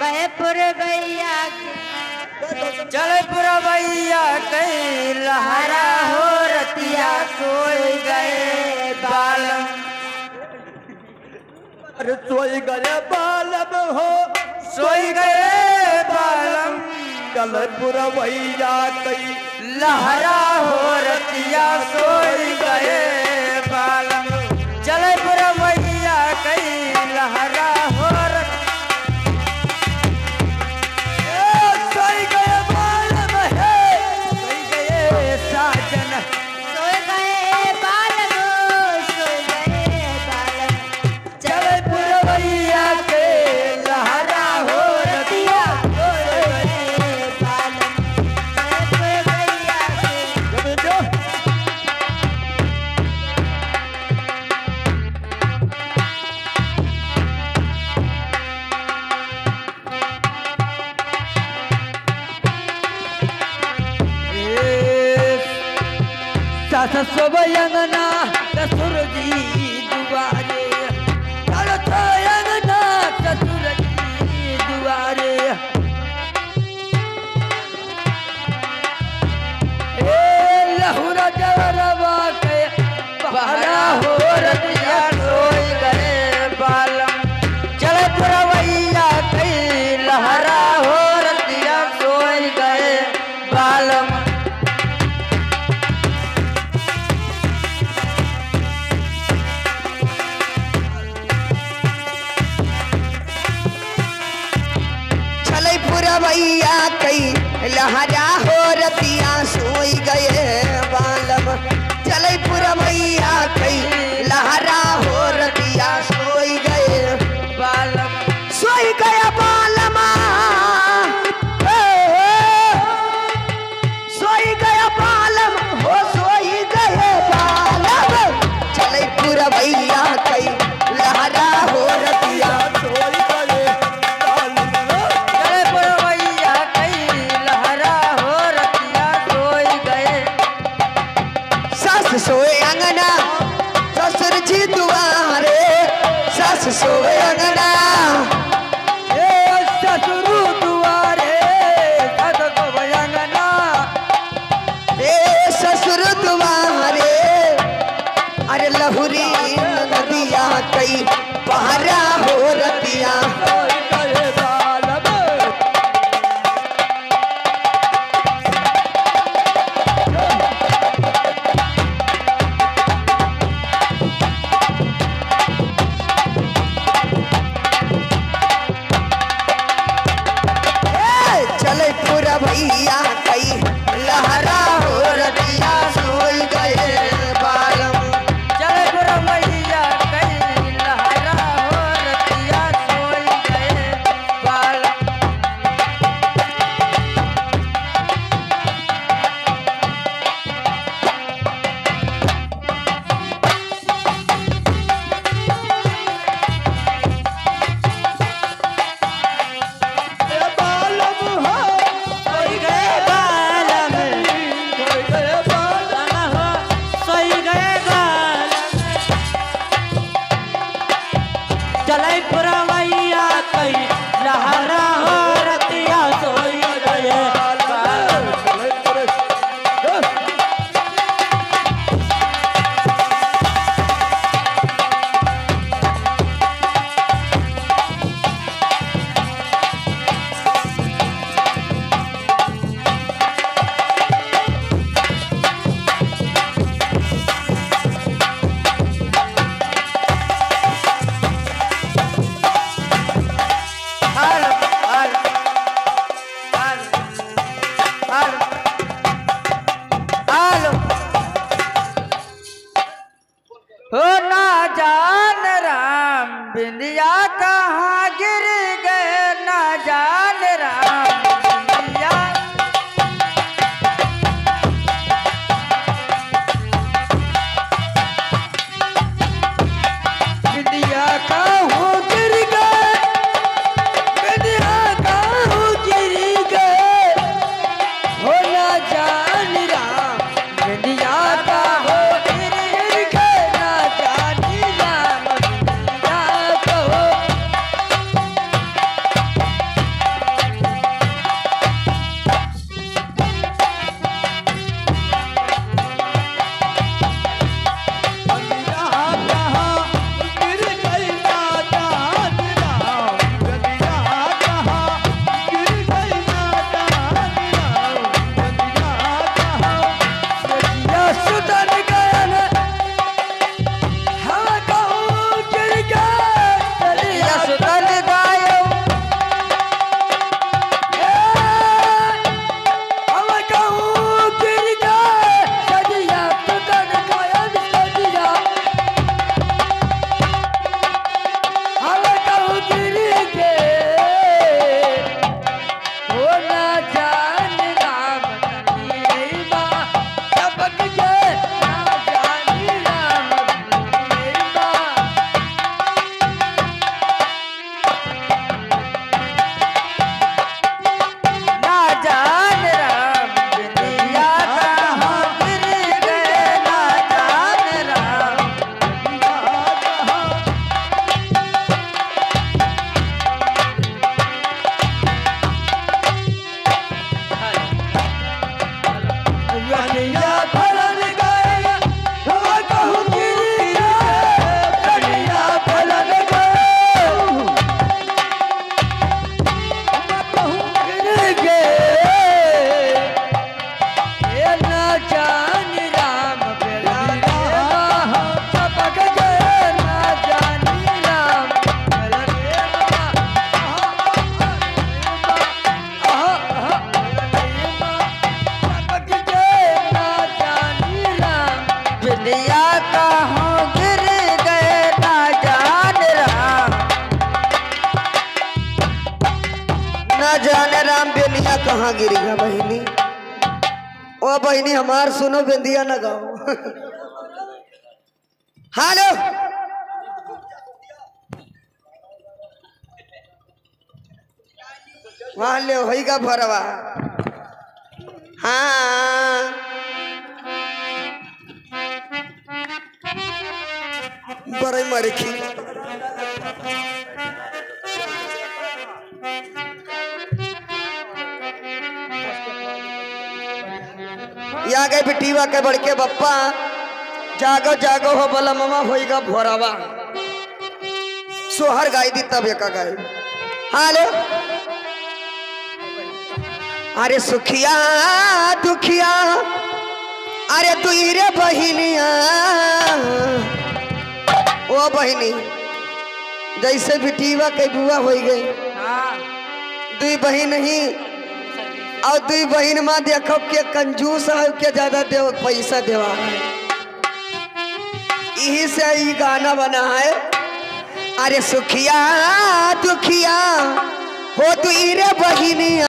कहे पुरवैया चल पुरवैया कई लहरा हो रतिया सोई गए बालम। सोई गए बालम हो सोई गए बालम। चल पुरवैया कई लहरा हो रतिया सोई गए बालम। चल पुरवैया कई लहरा हो सोई गए बालम है सोई गए साजन। सोए गए बालम सोए गए बालम। चल पुरवैया के लहरा हो रतिया सोई गए बालम कहे पुरवैया ससुबयंगना ससुर जी दुआरे। चलो सोयंगना ससुर जी दुआरे। लहुरा जरवा के बहरा हो रतिया सोई गए बालम। चल पुरवैया कई लहरा हो रतिया सोई गए बालम। पुरवैया कई लहरा हो रतिया सोई गए बालम। चले पुरवैया कई लहरा हो रतिया सोई गए बालम। सोई गया बालम सोई गया बालम हो सोई गए बालम। चले पुरवैया कई लहरा हो रतिया सोई गए चल पुरवैया कई लहरा हो रतिया सोई गए। सस सोए अंगना ससुर जी दुआरे। सस सोए अंगना ससुर दुआरे ससुबयंगना। ससुर दुआरे। अरे लहुरी नदिया कई पहरा हो रतिया सोई गए बालम। चले पुरवैया कई लहरा हो रतिया सोई गए बालम। चल पुरवैया कई लहरा हो रतिया सोई गए बालम। बालम हो सोई गए बालम। सोई गए बालम। सोई गए बालम। चलै पुरवैया कई लहरा हो रतिया सोई गए बालम। हालो हालो हालो हालो हो ना जान राम बिंदिया कहाँ गिर गए। ना जान राम बिंदिया। बिंदिया कहाँ गिर गए। बिंदिया कहाँ गिर गए। हो ना जान राम बिंदिया कहाँ गिर गए। ना जान राम बिंदिया कहो। ना जाने राम बेनिया कहाँ गिर गया बहिनी। ओ बहिनी हमार सुनो बेंदिया ना गाओ। हेलो वहां ले होइगा भरवा। हाँ बड़े मरखी या गए बिटीवा के बड़के बप्पा जागो जागो हो बला मामा होइगा भोरावा। सोहर गाई दी तब एका गाई। हालो अरे सुखिया दुखिया अरे तू रे बहिनिया। ओ बहिनी जैसे बिटीवा के बुआ हो गई दुई बहिन ही और दुई बहिन माँ देखो के कंजूस है के ज्यादा देव पैसा देवा है। यही से ये गाना बना है। अरे सुखिया दुखिया हो तू रे बहिनिया।